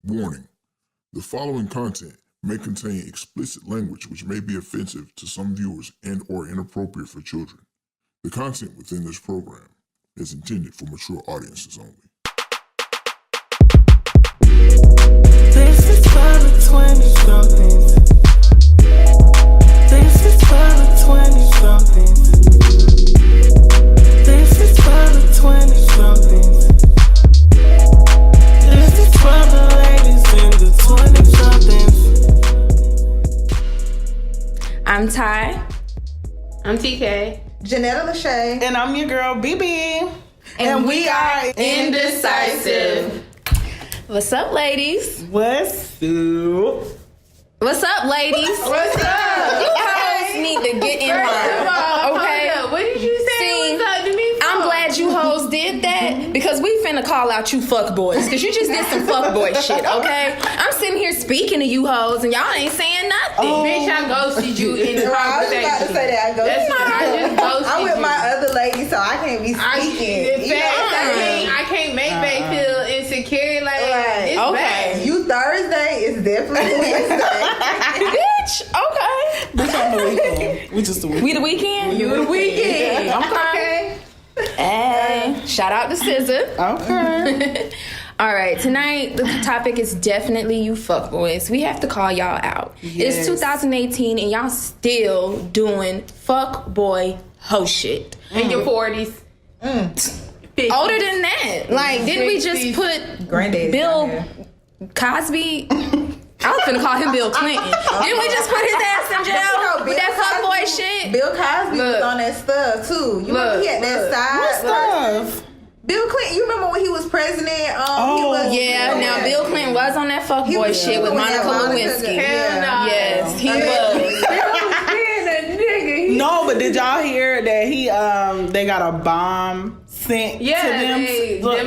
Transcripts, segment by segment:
Warning. The following content may contain explicit language which may be offensive to some viewers and or inappropriate for children. The content within this program is intended for mature audiences only. This is for the 20-somethings. This is for the 20-somethings. This is for the 20-somethings. This is for the ladies in the 20-somethings. I'm Ty. I'm TK. Genetta, Lasha. And I'm your girl, BB. And we are Indecisive. What's up, ladies? What's up? What's up, ladies? What's up? You hoes need to get in line. Okay? What did you say? See, What's up to me for? I'm glad you hoes did that because we finna call out you fuckboys because you just did some fuckboy shit, okay? I'm sitting here speaking to you hoes and y'all ain't saying nothing. Bitch, I ghosted you in the I was conversation. about to say that. I That's ghosted why I just ghosted I'm with you. my other lady, so I can't be speaking. In fact, I can't make Bay feel insecure. Like, Right. it's Okay. bad. You Thursday is definitely Wednesday. Bitch, okay. Bitch, on the weekend. We just the weekend. We the weekend? You the weekend. Okay. Hey, shout out to SZA. Okay. All right, tonight the topic is definitely you fuckboys. We have to call y'all out. Yes. It's 2018 and y'all still doing fuckboy ho shit. In your 40s. 50s. Older than that. Like, didn't we just 60s. put Granddaddy Bill down Cosby? I was finna call him Bill Clinton. Didn't we just put his ass in jail No, with Bill that fuckboy Cosby- shit? Bill Cosby was Look. on that stuff too. You remember he had that side. What stuff? Bill Clinton. You remember when he was president? He Oh, was, Yeah, now Bill Clinton was on that He fuckboy was shit with doing Monica that Lewinsky. Hell no. Yes, he was. No, but did y'all hear that he they got a bomb sent Yeah, to them?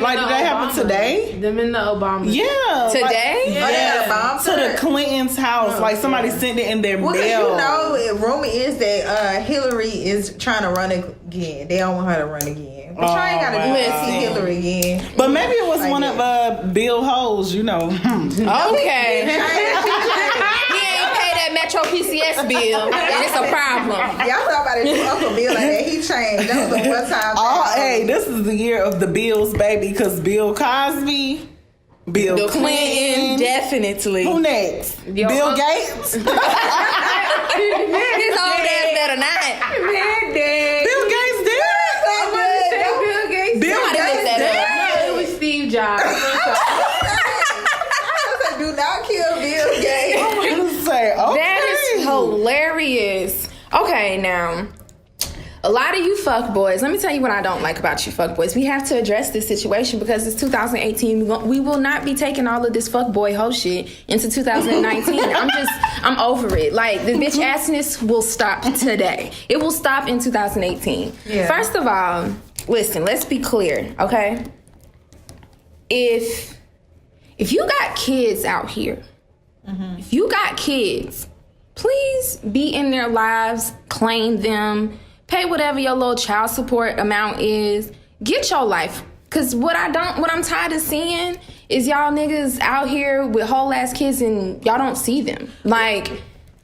Like, did that happen today? Them in the Obama. Yeah. Today? Oh, they got a Yeah. bomb To the Clintons' house. Like, somebody sent it in their Well, 'cause mail. you know, rumor is that Hillary is trying to run again. They don't want her to run again. But y'all ain't got to do that to see wow. Hillary again. But maybe it was Like one that. of Bill Ho's, you know. Okay. He ain't pay that Metro PCS bill, and it's a problem. Y'all talk about his Uncle Bill like that. He changed. That was the one time. Oh, hey, this is the year of the Bills, baby, because Bill Cosby, Bill Clinton. Definitely. Who next? Yo, Bill Gates? His old ass better not. Man, dead. Bill Gates did it? I'm about to say Bill Gates. Bill Somebody Gates look that did up. it? No, it was Steve Jobs. I was like, do not kill Bill Gates. I'm gonna say, okay. That is hilarious. Okay, now, a lot of you fuckboys, let me tell you what I don't like about you fuckboys. We have to address this situation because it's 2018. We will not be taking all of this fuckboy ho shit into 2019. I'm over it. Like, the bitch assness will stop today. It will stop in 2018. Yeah. First of all, listen, let's be clear, okay? If you got kids out here, if you got kids, please be in their lives, claim them, pay whatever your little child support amount is, get your life. Cause what I'm tired of seeing is y'all niggas out here with whole ass kids and y'all don't see them. Like,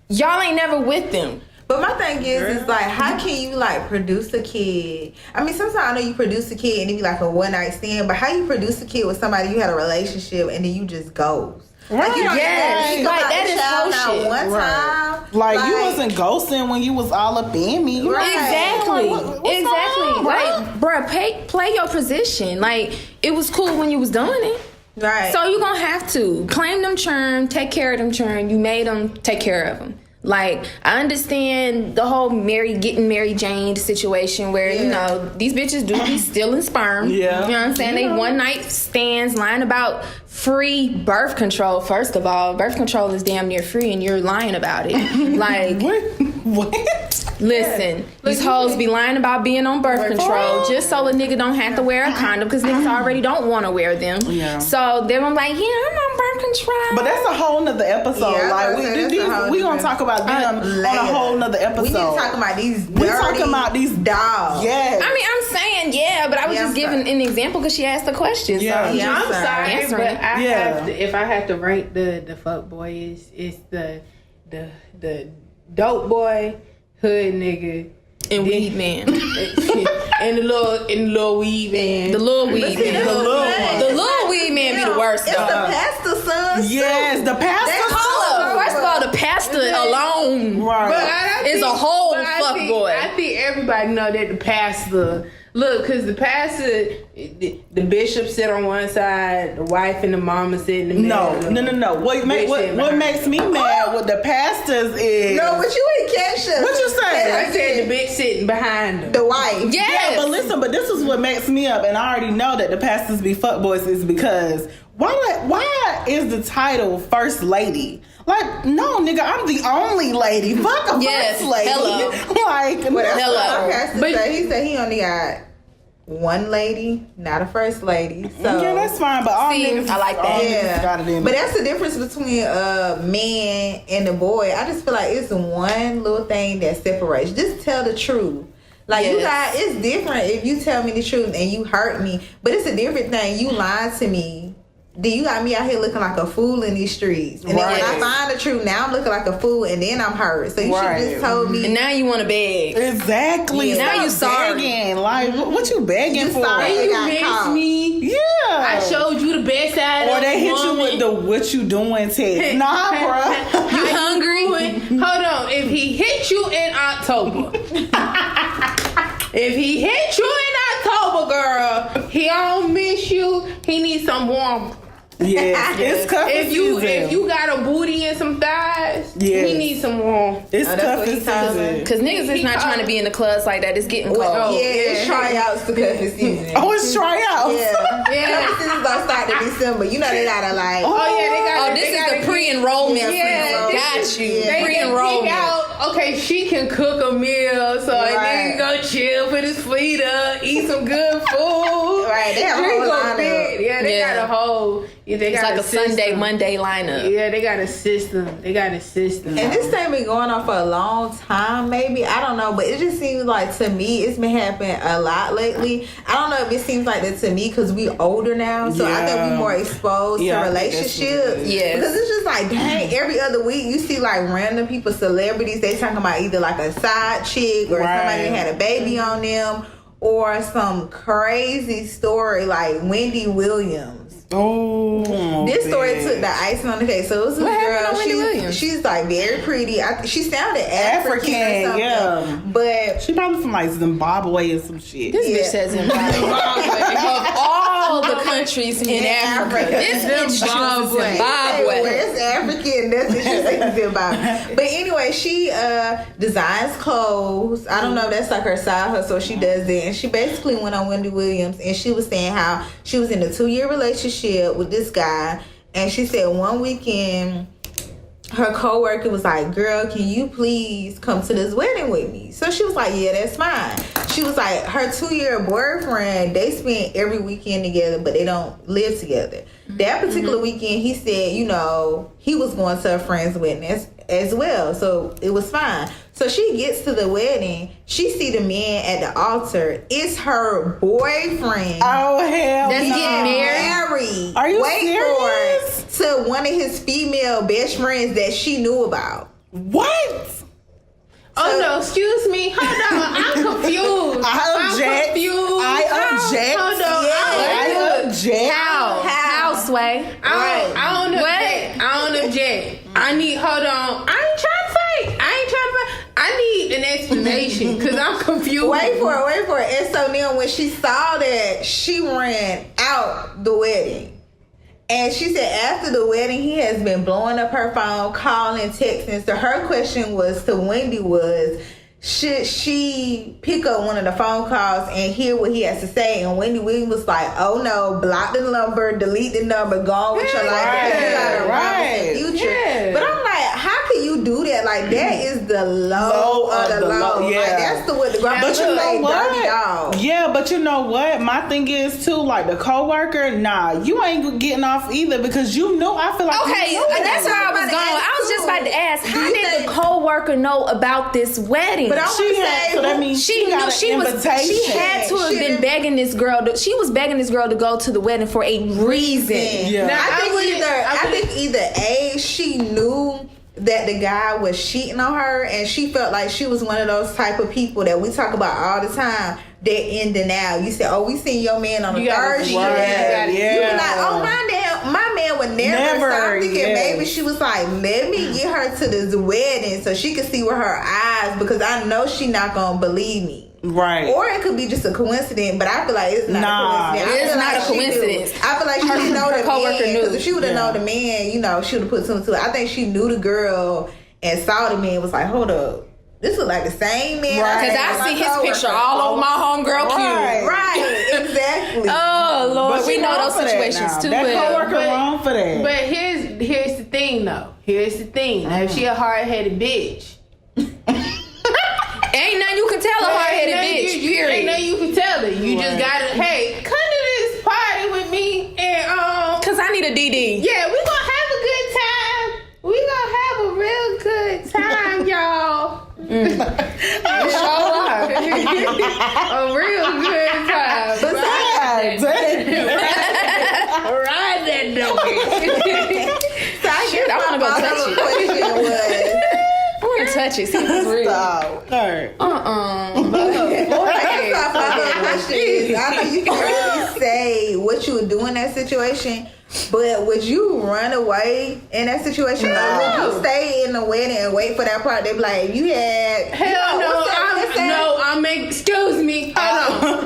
y'all ain't never with them. But my thing is like, how can you like produce a kid? I mean, sometimes I know you produce a kid and it be like a one night stand, but how you produce a kid with somebody you had a relationship and then you just goes? Like, you don't Yes. think Like, about that the is child whole shit. not one time. Like, you wasn't ghosting when you was all up in me. You Right. Exactly. What's Exactly. going on, Like, bruh, play your position. Like, it was cool when you was doing it. Right. So you gonna have to claim them churn, take care of them churn. You made them, take care of them. Like, I understand the whole getting Mary Jane situation where, you know, these bitches do be stealing sperm. Yeah. You know what I'm saying? They one night stands lying about free birth control. First of all, birth control is damn near free and you're lying about it. Like, What? Listen, these hoes be lying about being on birth control just so a nigga don't have to wear a condom because niggas already don't want to wear them. Yeah. So they're like, yeah, I'm on birth control. But that's a whole nother episode. Yeah, like we gonna talk about them on a whole nother episode. We need to talk about these dirty We talking about these dogs. Yes. I mean, I'm saying yeah, but I was just giving an example because she asked the question. Yeah. So Yeah, I'm sorry, answering. but I have to, if I had to rank the fuck boy, it's the dope boy, hood nigga, And weed man. and the little weed man. The little weed see, man. that's little what I'm saying. The little weed man be the worst It's though. the pastor sons. Yes, the pastor. First of all, the pastor alone Right. is a whole fuck boy. I think everybody know that the pastor. Look, because the pastor, the bishop sit on one side, the wife and the mama sit in the middle. No. What makes me mad with the pastors is No, but you ain't catch us. What you say? I said the bitch sitting behind them. The wife. Yes. Yeah, but listen, but this is what makes me up, and I already know that the pastors be fuckboys is because why is the title First Lady? Like, no, nigga, I'm the only lady. Fuck a Yes, first lady. hello. Like, Well, that's Hello. what my pastor But- said. He said he only got one lady, not a first lady. So yeah, that's fine, but all See, niggas, I like that. all niggas got it yeah, in. but that's the difference between a man and a boy. I just feel like it's one little thing that separates. Just tell the truth. Like you Yes. guys, it's different if you tell me the truth and you hurt me. But it's a different thing. You lied to me. Then you got me out here looking like a fool in these streets. And then when I Right. find the truth, now I'm looking like a fool and then I'm hurt. So you should Right. just told me. And now you want to beg. Exactly. Yeah. Now Stop you sorry. begging. Like, what you begging You for? sorry. And you got missed caught. me. Yeah. I showed you the best side Or of they a hit you woman. with the "what you doing" text. Nah, bruh. You hungry? Hold on. If he hit you in October, if he hit you in October, girl, he don't miss you. He needs some warmth. Yes, it's cuffing season. If you got a booty and some thighs, Yes. he needs some warmth. It's Oh, that's what cuffing he told me. season. Because niggas is not trying to be in the clubs like that. It's getting cold. Well, yeah, yeah. it's tryouts to cuffing season. Oh, it's tryouts. Yeah. Yeah. Cuffing season don't start in December. You know they gotta like. Oh yeah, they got. Oh, this is the pre-enrollment. Yeah, Got you. yeah. They Pre-enrollment. pick out, okay, she can cook a meal, so a Right. nigga go chill, put his feet up, eat some good food. Right, they have a drink whole a lineup. bit. Yeah, they Yeah. got a whole. Yeah, they It's got like a Sunday, system. Monday lineup. Yeah, they got a system. They got a system. And this thing been going on for a long time, maybe. I don't know, but it just seems like to me it's been happening a lot lately. I don't know if it seems like that to me because we older now, so I think we Yeah. more exposed Yeah, to I think that's what it relationships. is. Yes. Because it's just like, dang, every other week you see like random people, celebrities, they talking about either like a side chick or Right. somebody that had a baby on them or some crazy story like Wendy Williams. Oh, This story bitch. took the icing on the cake. So it was this What happened girl. to Wendy Williams? She's like very pretty. She sounded African or African, something. yeah. But She probably from like Zimbabwe or some shit. This Yeah. bitch says Zimbabwe. Of all the countries in Africa, Africa. this bitch chooses Zimbabwe. Zimbabwe. It's African. That's what she says Zimbabwe. But anyway, she designs clothes. I don't know if that's like her side hustle. She does that. And she basically went on Wendy Williams and she was saying how she was in a 2-year relationship with this guy. And she said one weekend her coworker was like, girl, can you please come to this wedding with me? So she was like, yeah, that's fine. She was like, her 2-year boyfriend, they spend every weekend together, but they don't live together. That particular weekend, he said, you know, he was going to a friend's wedding as well. So it was fine. So she gets to the wedding. She see the man at the altar. It's her boyfriend. Oh hell, That's no. getting Married. Are you Wait serious? for it, to one of his female best friends that she knew about. What? Oh no, excuse me. Hold on, I'm confused. I object. I'm confused. I object. Hold on. I object. How, Sway? I don't What? object. I don't object. I need. Hold on. I ain't trying to fight. I need an explanation because I'm confused. Wait for it. And so then when she saw that, she ran out the wedding. And she said after the wedding, he has been blowing up her phone, calling, texting. So her question was to Wendy was, should she pick up one of the phone calls and hear what he has to say? And Wendy Williams was like, oh no, block the number, delete the number, go on with your life. Because you got a Robinson future. Yeah. But I'm like, how can you do that? Like, that is the low of the low. Yeah. Like, that's what the grandma But you know say, what? dirty dog. Yeah, but you know what? My thing is too, like the coworker. Nah, you ain't getting off either because you knew. I feel like Okay, you knew that's where I was going. I was just about to ask, how did the co-worker know about this wedding? But I She want to had, say, so that means She got knew an she was. invitation. She had to have She been didn't- begging this girl. She was begging this girl to go to the wedding for a reason. Yeah. Now, I I think either A, she knew that the guy was cheating on her, and she felt like she was one of those type of people that we talk about all the time. They're in denial. You said, "Oh, we seen your man on the You gotta third see year." it. You Yeah. be like, "Oh, my man would never." So I'm thinking yes. maybe she was like, "Let me get her to this wedding so she can see with her eyes because I know she not gonna believe me." Right. Or it could be just a coincidence, but I feel like it's not Nah, a coincidence. I it's feel not like a she coincidence. knew. I feel like she didn't know the coworker man. knew. Because if she would have Yeah. known the man, you know, she would have put two and two. I think she knew the girl and saw the man. Was like, hold up, this look like the same man. Right. Because seen I with my see his coworker. picture all over my homegirl Right. cube. Right, exactly. Oh Lord, But we she know wrong those for that situations now. too That well. coworker But- wrong for that. But here's the thing though. Here's the thing. Now, if she a hard headed bitch, Ain't nothing you can tell a hard-headed ain't bitch. nothing you- Period. Ain't nothing you can tell her. You just Right. gotta, hey, come to this party with me, and Cause I need a DD. yeah, we gonna have a good time. We gonna have a real good time, y'all. A real good time. But God damn. Ride that donkey. so I Shit, I wanna go touch it. Question was, I want to touch it. See if it's real. Stop. All right. I guess my follow-up question is, I know you can't really say what you would do in that situation, but would you run away in that situation? Or would you stay in the wedding and wait for that part? They be like, you had Hell no, what's that? excuse me. Hold on.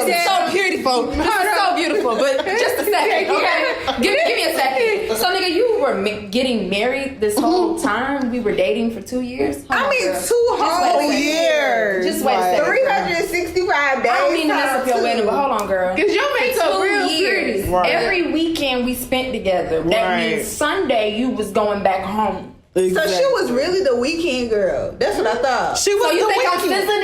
This is so beautiful. This is so beautiful. But just a second, okay? Give me a second. So, nigga, you were getting married this whole time? We were dating for 2 years? Hold I on, mean, girl. 2 whole years. Just wait a second. 365 days. I don't mean to mess up your times wedding, two. but hold on, girl. Cause your makeup 2 real years. pretty. Right. Every weekend we spent together. That Right. means Sunday you was going back home. So Exactly. she was really the weekend girl. That's what I thought. She was So you the think I'm weekend. fizzing,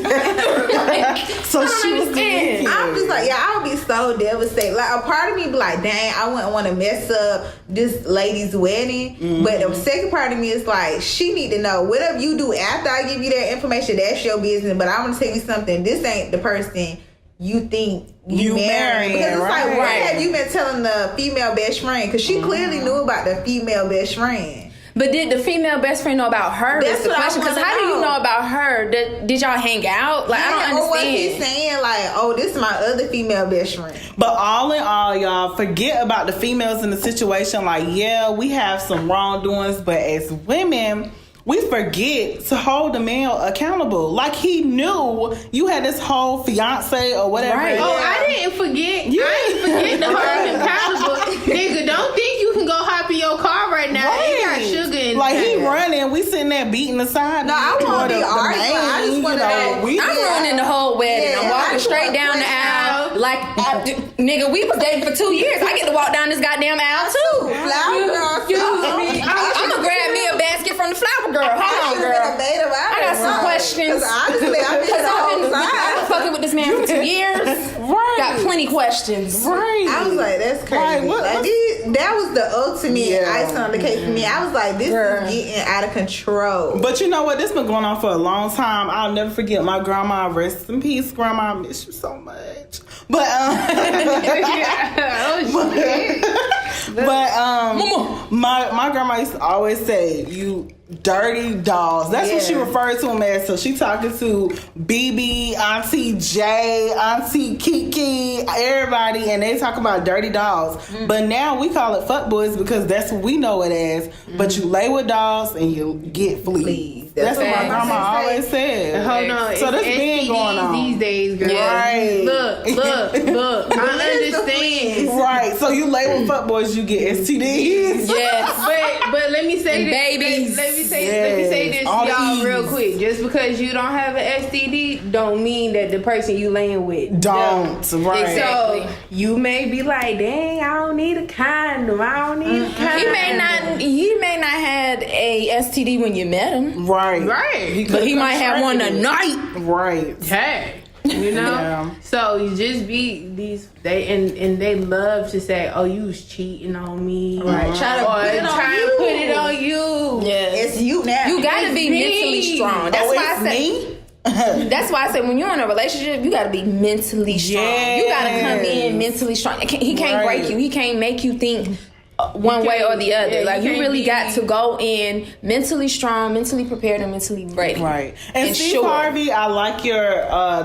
nigga? So I don't she was the understand. weekend. I'm just like, yeah, I would be so devastated. Like, a part of me be like, dang, I wouldn't want to mess up this lady's wedding. But the second part of me is like, she need to know whatever you do after I give you that information, that's your business. But I'm gonna tell you something. This ain't the person you think you marrying. Because it's like, what right. have you been telling the female best friend? Because she clearly knew about the female best friend. But did the female best friend know about her? That's That's the what I question. Because wanna how do you know. know about her? Did y'all hang out? Like, I don't Or was he understand. saying like, oh, this is my other female best friend? But all in all, y'all, forget about the females in the situation. Like, yeah, we have some wrongdoings, but as women, we forget to hold the male accountable. Like, he knew you had this whole fiance or whatever. Right. Oh, I didn't forget. You I didn't forget to hold him accountable. Nigga, don't think you can go hop in your car right now. It got sugar in Like, he it. running, we sitting there beating the side. No, I won't be arguing. I just wanna know. I'm ruining the whole wedding. Yeah, I'm I walking just straight wanna down the point aisle. out- Like, nigga, we was dating for 2 years. I get to walk down this goddamn aisle too. Flower girl, Excuse me. I'm gonna grab me a basket from the flower girl. Hold on, girl. I got some questions. Honestly, I've been Because I've been outside. fucking with this man for 2 years. Right. Got plenty questions. Right. I was like, that's crazy. Right, what- Like, that was the ultimate Yeah. icing on the cake for me. I was like, this Girl. is getting out of control. But you know what? This been going on for a long time. I'll never forget my grandma. Rest in peace, grandma. I miss you so much. But Oh, shit. my grandma used to always say, "You dirty dolls." That's what she Yeah. referred to them as. So she talking to BB, Auntie J, Auntie Kiki, everybody, and they talk about dirty dolls. But now we call it fuckboys because that's what we know it as. But you lay with dolls and you get fleas. That's what my Facts. grandma always said. Hold on. So it's this been STDs going on these days, girl. Right. Look. I understand. Right. So you lay with fuckboys, you get STDs. Yes. But let me say And this. babies. Let me say this, All y'all, these. real quick. Just because you don't have an STD, don't mean that the person you laying with Don't. Right. Exactly. So you may be like, dang, I don't need a condom. I don't need a condom. He may not had a STD when you met him, Right. Right. but he might have one tonight. Right. Hey. You know, Yeah. so you just be they love to say, "Oh, you was cheating on me," Right. Try to put it on try you. to put it on you. Yes. It's you now. You gotta It's be me. mentally strong. That's Oh, why I it's said. me? That's why I said when you're in a relationship, you gotta be mentally strong. You gotta come in mentally strong. He can't Right. break you. He can't make you think one way or the other. yeah, like you you can't really be- got to go in mentally strong, mentally prepared, and mentally ready. Right. And Steve sure. Harvey, I like your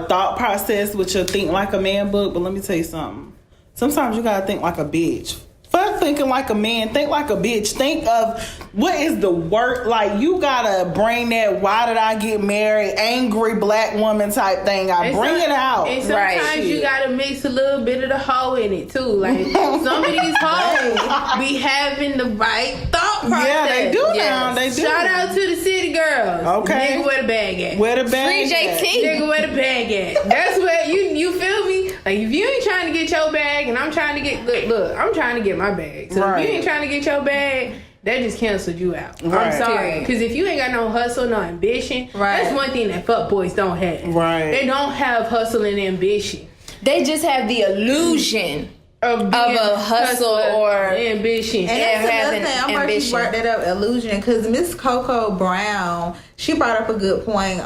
thought process with your Think Like a Man book, but let me tell you something. Sometimes you gotta think like a bitch. Fuck thinking like a man, think like a bitch. Think of what is the work. Like, you gotta bring that why did I get married, angry black woman type thing. I bring it out. And sometimes Right. you gotta mix a little bit of the hoe in it too. Like some of these hoes be having the right thought process. Yeah, they do now. Yes. They do. Shout out to the city girls. Okay. Nigga, where the bag at? Where the bag Free at? JT. Nigga, where the bag at? That's where you feel me? Like if you ain't trying to get your bag and I'm trying to get look, I'm trying to get my bag. So Right. if you ain't trying to get your bag, that just canceled you out. Right. I'm sorry. Period. Because if you ain't got no hustle, no ambition, Right. that's one thing that fuck boys don't have. Right. They don't have hustle and ambition. They just have the illusion Of, of a hustle or ambition. And Yeah, that's having another thing. I'm glad you ambition. brought that up, illusion, because Miss Coco Brown, she brought up a good point.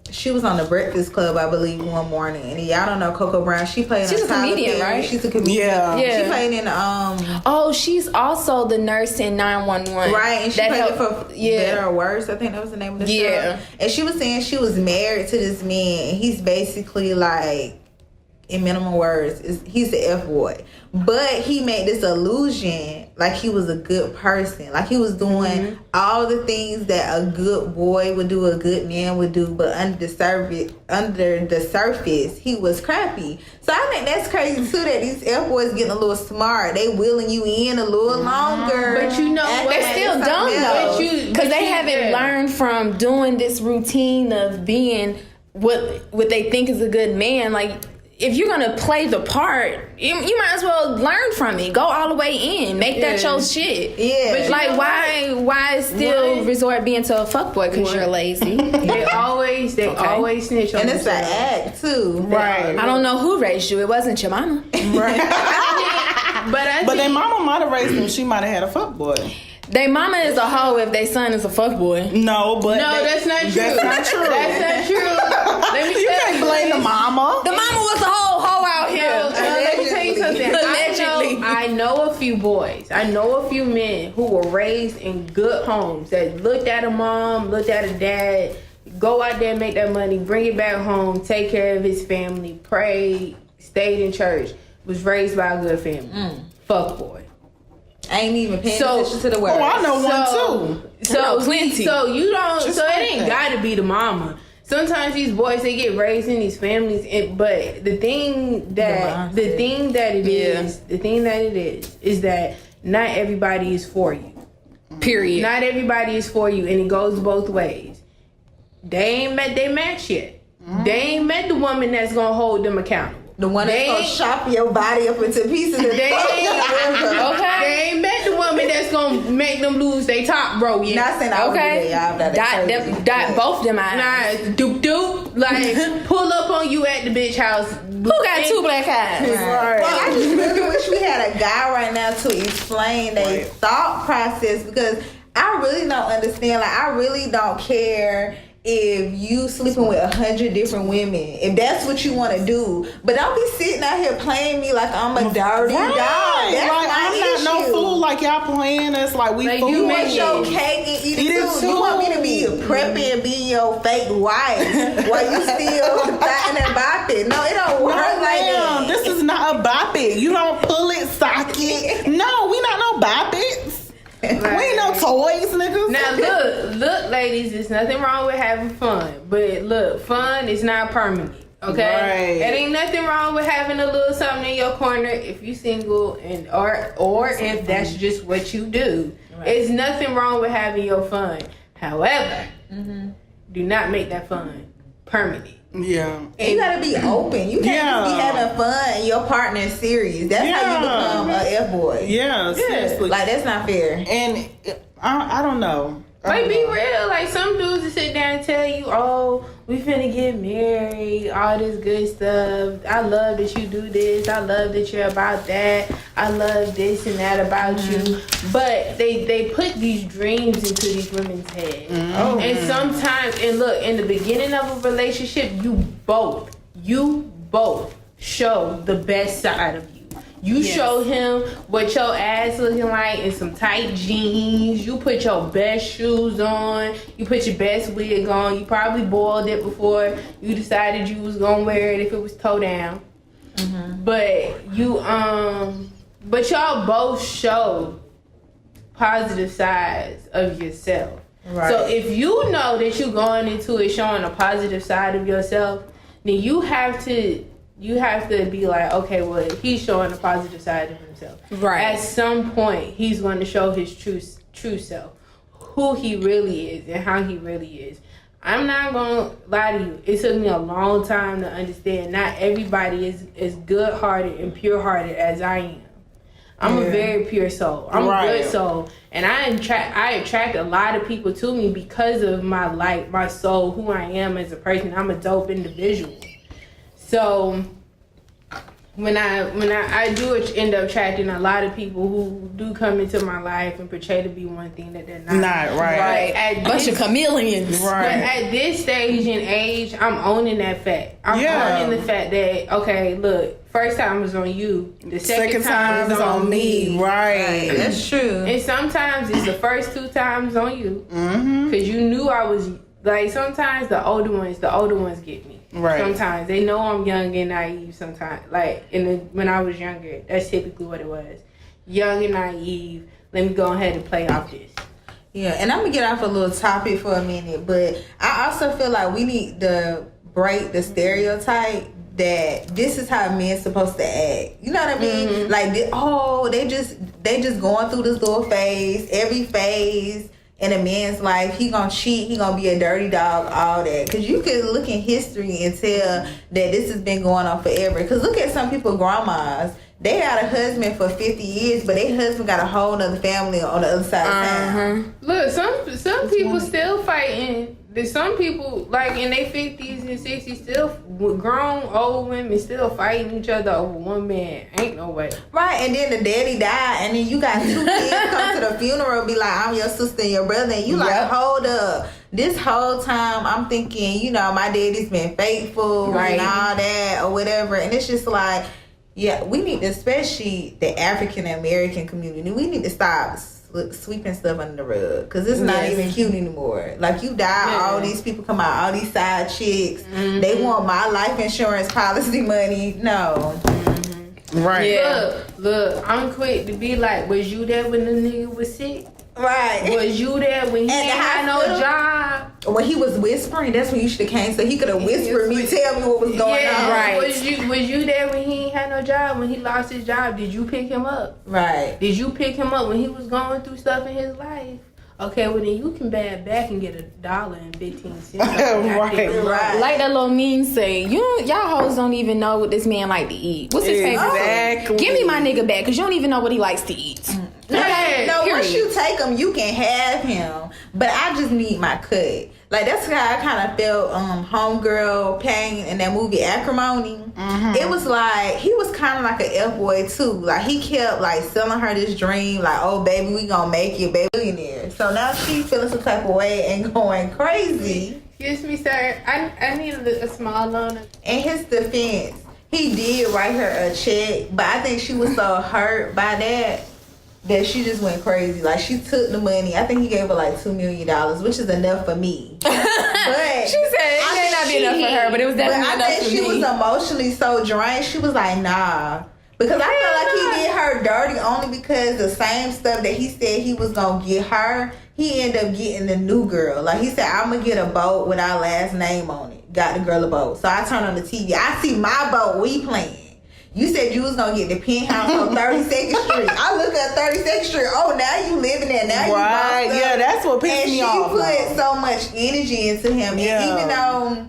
She was on the Breakfast Club, I believe, one morning, and y'all don't know Coco Brown. She played. She's on a Tyler comedian, Perry. right? She's a comedian. Yeah. Yeah. She played in Oh, she's also the nurse in 911. right, and she That played it helped- for yeah. Better or Worse. I think that was the name of the Yeah. show. And she was saying she was married to this man, and he's basically like, in minimum words, he's the F boy. But he made this illusion like he was a good person. Like he was doing all the things that a good boy would do, a good man would do, but under the surface, he was crappy. So I think that's crazy too, that these F boys getting a little smart. They wheeling you in a little longer. But you know Acting what? They're like still it's dumb something though, else. because they haven't learned from doing this routine of being what they think is a good man. Like, if you're gonna play the part, you might as well learn from it. Go all the way in, make that your shit. Yeah. But But like, why still Why? resort being to a fuckboy because you're lazy? They always snitch on And it's an themselves. act too. Right. I don't know who raised you. It wasn't your mama. But I But think their mama might have raised them. She might have had a fuck boy. They mama is a hoe if their son is a fuckboy. No, but no, that's not true. That's not true. That's not true. Let me You tell can't blame the mama. The mama was a whole hoe out here. Let me tell you something. Allegedly. I know a few boys. I know a few men who were raised in good homes that looked at a mom, looked at a dad, go out there and make that money, bring it back home, take care of his family, prayed, stayed in church, was raised by a good family. Fuck boy. I ain't even paying So- attention to the words. Oh, I know one too. So I know plenty. So you don't. Just so like it ain't that. got to be the mama. Sometimes these boys they get raised in these families, but the thing that it is that not everybody is for you. Period. Not everybody is for you, and it goes both ways. They ain't met their match yet. They ain't met the woman that's gonna hold them accountable. The one that's They gonna ain't- chop your body up into pieces. And They ain't, Okay. They ain't met the woman that's gonna make them lose their top bro yet. Not saying I would do that, Okay. y'all. That's Dot both them eyes. Nah, doop doop. Like pull up on you at the bitch house. Who got two black eyes? Well, I just really wish we had a guy right now to explain their thought process, because I really don't understand. Like, I really don't care if you sleeping with 100 different women, if that's what you want to do. But don't be sitting out here playing me like I'm a dirty dog. That's Like, my I'm not no issue. fool like y'all playing us like we Like, fools. you You want make your it. cake and eat Eat it it too. You want me to too. be preppy and be your fake wife while you still fatting and bopping. No, it don't work No, like ma'am, that. this is not a bop it. You don't pull it, sock it. No, we not no bop it's. We ain't no toys, niggas. Now look, ladies. There's nothing wrong with having fun, but look, fun is not permanent. Okay, Right. it ain't nothing wrong with having a little something in your corner if you single and or if that's just what you do. Right. It's nothing wrong with having your fun. However, do not make that fun permanent. Yeah. And you gotta be open. You can't just be having fun and your partner is serious. That's how you become a F-boy. Yeah, seriously. Like, that's not fair. And I don't know. Like, be real. Like, some dudes will sit down and tell you, oh, we finna get married, all this good stuff. I love that you do this. I love that you're about that. I love this and that about you. But they put these dreams into these women's heads. And sometimes, and look, in the beginning of a relationship, you both show the best side of you. You show him what your ass looking like in some tight jeans. You put your best shoes on. You put your best wig on. You probably boiled it before you decided you was gonna wear it if it was toe down. But you but y'all both show positive sides of yourself. Right. So if you know that you're going into it showing a positive side of yourself, then you have to be like, okay, well, he's showing a positive side of himself. Right. At some point, he's going to show his true self, who he really is and how he really is. I'm not going to lie to you. It took me a long time to understand not everybody is as good-hearted and pure-hearted as I am. I'm a very pure soul. I'm a good soul. And I attract a lot of people to me because of my light, my soul, who I am as a person. I'm a dope individual. So when I do end up attracting a lot of people who do come into my life and portray to be one thing that they're not. Not right. At Bunch this, of chameleons. but Right. at this stage and age, I'm owning that fact. I'm owning the fact that, okay, look, first time was on you. The second time is on me. Right. That's true. And sometimes it's the first 2 times on you. Because you knew I was, like, sometimes the older ones get me. Right. Sometimes they know I'm young and naive. Sometimes, like when I was younger, that's typically what it was. Young and naive. Let me go ahead and play off this. Yeah, and I'm gonna get off a little topic for a minute, but I also feel like we need to break the stereotype that this is how men's supposed to act. You know what I mean? Like, they just going through this little phase. Every phase in a man's life, he gonna cheat, he gonna be a dirty dog, all that. Because you could look in history and tell that this has been going on forever. Because look at some people, grandmas, they had a husband for 50 years, but their husband got a whole other family on the other side of town. Look, some people still fighting. There's some people, like, in their 50s and 60s, still grown old women still fighting each other over one man. Ain't no way. Right, and then the daddy died, and then you got 2 kids come to the funeral, be like, I'm your sister and your brother, and you like, hold up. This whole time, I'm thinking, you know, my daddy's been faithful and all that, or whatever, and it's just like, yeah, we need to, especially the African American community, we need to stop sweeping stuff under the rug, because it's not even cute anymore. Like, you die, all these people come out, all these side chicks, they want my life insurance policy money. No. Right. Yeah. Look, I'm quick to be like, was you there when the nigga was sick? Right. Was you there when he At the ain't had no hospital? job? When he was whispering, that's when you should have came, so he could have whispered me, tell me what was going on. right. Was you there when he ain't had no job? When he lost his job, did you pick him up? Right. Did you pick him up when he was going through stuff in his life? Okay, well then you can bad back and get $1.15. Right. Like that little meme say, y'all hoes don't even know what this man like to eat. What's his favorite Exactly. food? Give me my nigga back, because you don't even know what he likes to eat. No, Period. once you take him, you can have him. But I just need my cut. Like, that's how I kind of felt Homegirl Pain in that movie Acrimony. It was like, he was kind of like an F-boy too. Like, he kept like selling her this dream, like, oh baby, we gonna make you a billionaire. So now she's feeling some type of way and going crazy. Excuse me, sir. I need a small loan. In his defense, he did write her a check, but I think she was so hurt by that she just went crazy. Like, she took the money. I think he gave her like $2 million, which is enough for me. But She said it may not be enough for her, but it was definitely I enough think for she me. was emotionally so drained. She was like, nah. Because I feel like he did her dirty only because the same stuff that he said he was going to get her, he ended up getting the new girl. Like, he said, I'm going to get a boat with our last name on it. got the girl a boat. So I turn on the TV. I see my boat. We playing. You said you was gonna get the penthouse on 32nd Street. I look at 32nd Street. Oh, now you living there. Now Right. you bossed up. Yeah, that's what pissed me off. And she put so much energy into him. Yeah. And even though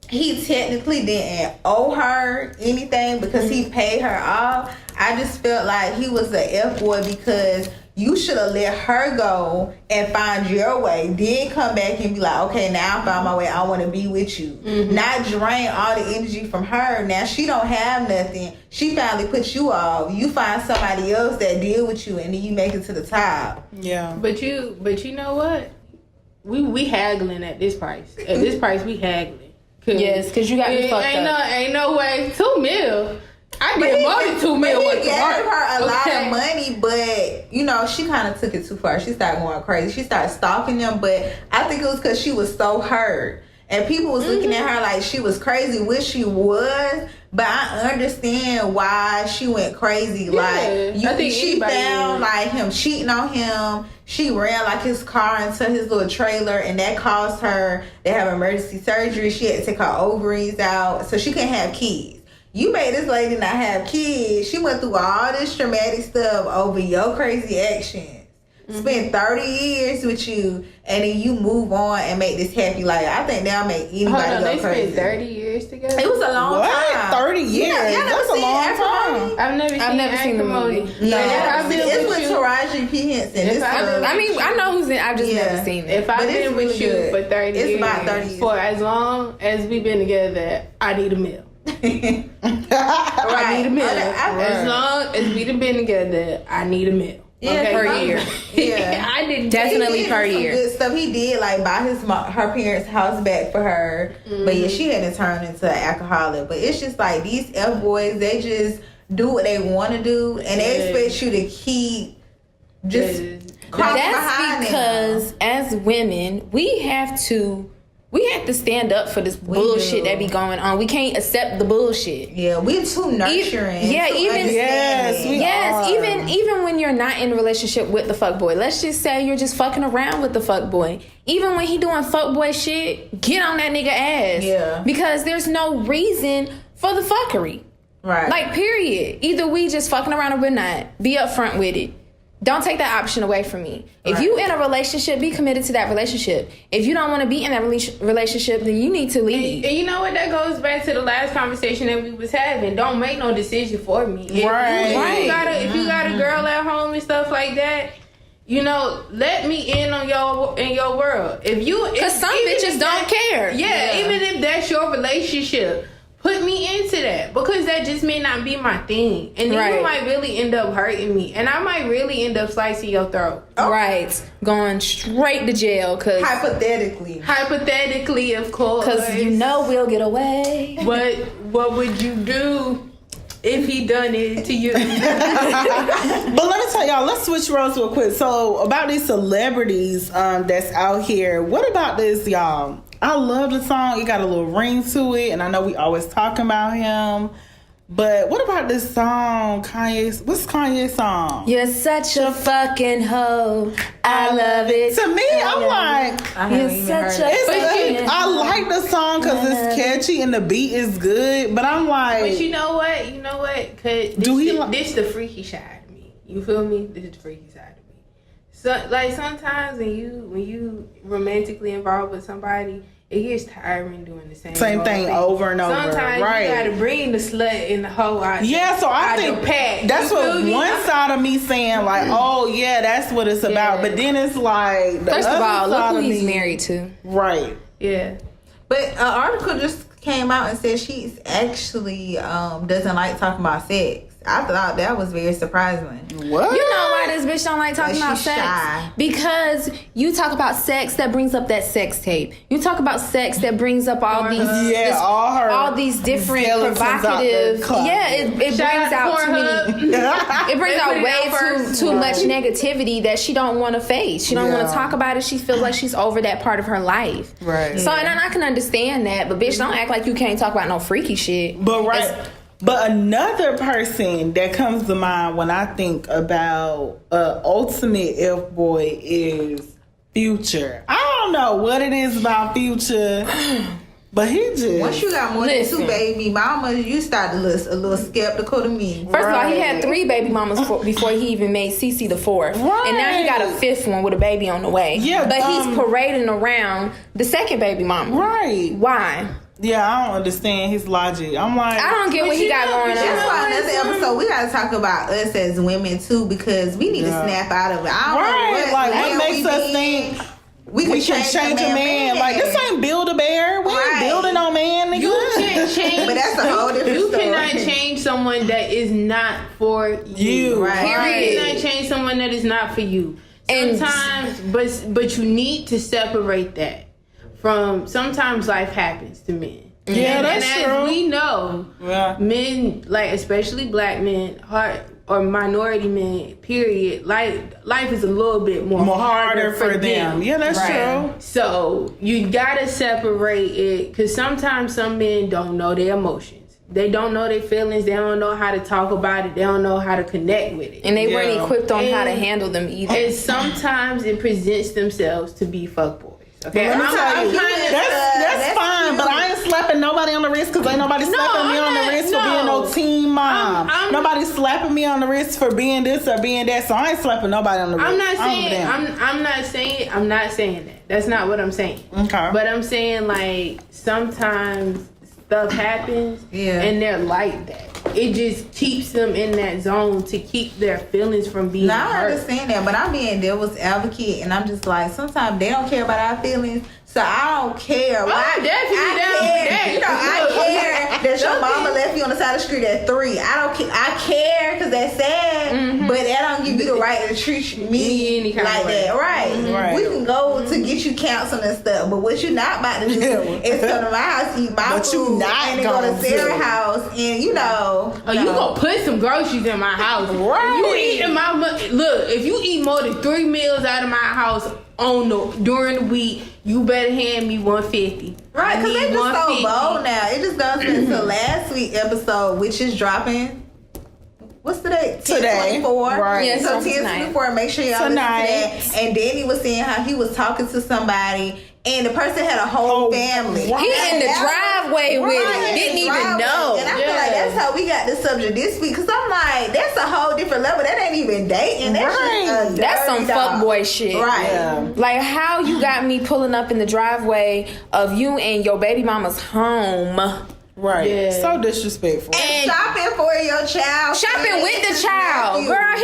he technically didn't owe her anything because he paid her off, I just felt like he was a F-boy because you should have let her go and find your way. Then come back and be like, okay, now I found my way. I want to be with you. Not drain all the energy from her. Now she don't have nothing. She finally puts you off. You find somebody else that deal with you, and then you make it to the top. Yeah. But you know what? We haggling at this price. At this price, we haggling. Yes, because you got me fucked up. Ain't no way. $2 million. I did more than $2 million. He Worth gave of work. her a lot Okay. of money, but you know she kind of took it too far. She started going crazy. She started stalking them, but I think it was because she was so hurt, and people was looking at her like she was crazy, which she was. But I understand why she went crazy. I think she anybody found would. like him cheating on him. She ran like his car into his little trailer, and that caused her to have emergency surgery. She had to take her ovaries out, so she couldn't have kids. You made this lady not have kids. She went through all this traumatic stuff over your crazy actions. Spent 30 years with you, and then you move on and make this happy life. I think that'll make anybody Hold on, go they crazy. spent 30 years together? It was a long What? time. 30 years? Yeah, y'all never That's a seen long Acrimony? time. I've never seen the Acrimony. movie. No, If I've been it's with with you, Taraji P. Henson. If This I've been- is- I mean, I know who's in. I've just Yeah. never seen it. if I've But it's been with really you good. for 30 It's years, about 30 years. for as long as we've been together, I need a meal. I right. need a meal. I- As long as we've been together, I need a meal. Yeah, per some- year. Yeah. I didn't Definitely He did per some year. good stuff. He did like buy her parents' house back for her, but yeah, she had to turn into an alcoholic. But it's just like these F boys, they just do what they want to do, and they Yeah. expect you to keep just Yeah. crossing That's behind because them. as women, we have to stand up for this bullshit do. that be going on. We can't accept the bullshit. Yeah, we're too nurturing. yeah, too even- Yes, understanding. we Yes, are. even when you're not in a relationship with the fuckboy, let's just say you're just fucking around with the fuckboy. Even when he doing fuckboy shit, get on that nigga ass. Yeah. Because there's no reason for the fuckery. Right. Like, period. Either we just fucking around or we're not. Be upfront with it. Don't take that option away from me. If you in a relationship, be committed to that relationship. If you don't want to be in that relationship, then you need to leave. And you know what? That goes back to the last conversation that we was having. Don't make no decision for me. If Right. if you got a girl at home and stuff like that, you know, let me in on your world. Because some even bitches if don't care. Yeah, even if that's your relationship, put me into that, because that just may not be my thing, and then Right. you might really end up hurting me, and I might really end up slicing your throat. Right. Going straight to jail because Hypothetically, of course. you know we'll get away. But what would you do if he done it to you? But let me tell y'all, let's switch roles real quick. So about these celebrities that's out here, what about this, y'all? I love the song. It got a little ring to it, and I know we always talking about him. But what about this song, Kanye's? What's Kanye's song? You're such a fucking hoe. I love it. To me, I'm like, I haven't You're even such heard a it. it's fucking good. I like the song because it's catchy and the beat is good. But I'm like, But you know what? Cause this the freaky side of me. You feel me? This is the freaky side of me. So like sometimes when you romantically involved with somebody, it gets tiring doing the same thing over and over. Sometimes Right. you gotta bring the slut and the hoe out. yeah, so I out think the pack. that's You what feel me? one side of me saying like, oh yeah, that's what it's about. Yeah. But then it's like, the First of other all, look side who of he's me- married to. Right. Yeah. But an article just came out and said she's actually doesn't like talking about sex. I thought that was very surprising. What? You know why this bitch don't like talking But about she's sex? shy. Because you talk about sex, that brings up that sex tape. You talk about sex, that brings up all these all these different skeletons out the provocative. closet. Yeah, it brings out too many. It brings They out put it way out first. too much negativity that she don't want to face. She don't want Yeah. to talk about it. She feels like she's over that part of her life. Right. So and I can understand that, but bitch, don't act like you can't talk about no freaky shit. But It's- But another person that comes to mind when I think about ultimate F boy is Future. I don't know what it is about Future. But he just Once you got more than 2 baby mamas, you start to look a little skeptical to me. First of all, he had 3 baby mamas before he even made Cece the 4th. Right. And now he got a 5th one with a baby on the way. Yeah, but he's parading around the 2nd baby mama. Right. Why? Yeah, I don't understand his logic. I'm like, I don't get what he got going on. That's why another episode we gotta talk about us as women too, because we need to snap out of it. I don't know what makes us think we can change a man. Like, this ain't build a bear. We ain't building no man, nigga. You can't change. But that's a whole different You story. cannot change someone that is not for you. Right. You cannot change someone that is not for you. And- Sometimes, but you need to separate that from. Sometimes life happens to men. Yeah, that's and true. as we know, men, like especially black men, or minority men, period, life is a little bit more harder for them. Yeah, that's true. So you gotta separate it, because sometimes some men don't know their emotions. They don't know their feelings. They don't know how to talk about it. They don't know how to connect with it. And they weren't equipped on how to handle them either. And sometimes it presents themselves to be fuckboys. Okay, Let me tell you, that's fine, but I ain't slapping nobody on the wrist because ain't nobody slapping me on the wrist for being no teen mom. Nobody's slapping me on the wrist for being this or being that, so I ain't slapping nobody on the wrist. I'm not saying that. That's not what I'm saying. Okay. But I'm saying, like, sometimes stuff happens and they're like that. It just keeps them in that zone to keep their feelings from being hurt. I understand that, but I'm being devil's advocate, and I'm just like, sometimes they don't care about our feelings, so I don't care. I'm definitely down with that. You know, I care that your mama left you on the side of the street at 3. I don't care. I care because that's sad, but that don't give you the right to treat me any kind like of way. that. Right. We can go to get you counseling and stuff, but what you're not about to do is come to my house, eat my food, and then go to Sarah's house, and you know. You gonna put some groceries in my house. Right. You eating my money. Look, if you eat more than 3 meals out of my house during the week, you better hand me $150. Right, because they just so $150. bold now. It just goes into last week's episode, which is dropping. What's the date? Today. 10/24. Right. Yeah, So so 10/24. Make sure y'all listen to that. And Danny was saying how he was talking to somebody, and the person had a whole family. He in the driveway with it. Right, Didn't even driveway. know. And I feel like that's how we got the subject this week. Because I'm like, that's a whole different level. That ain't even dating. That's just That's some fuckboy shit. Right. Yeah. Like how you got me pulling up in the driveway of you and your baby mama's home. Right. Yeah. So disrespectful. And shopping for your child. Shopping with the child. Girl,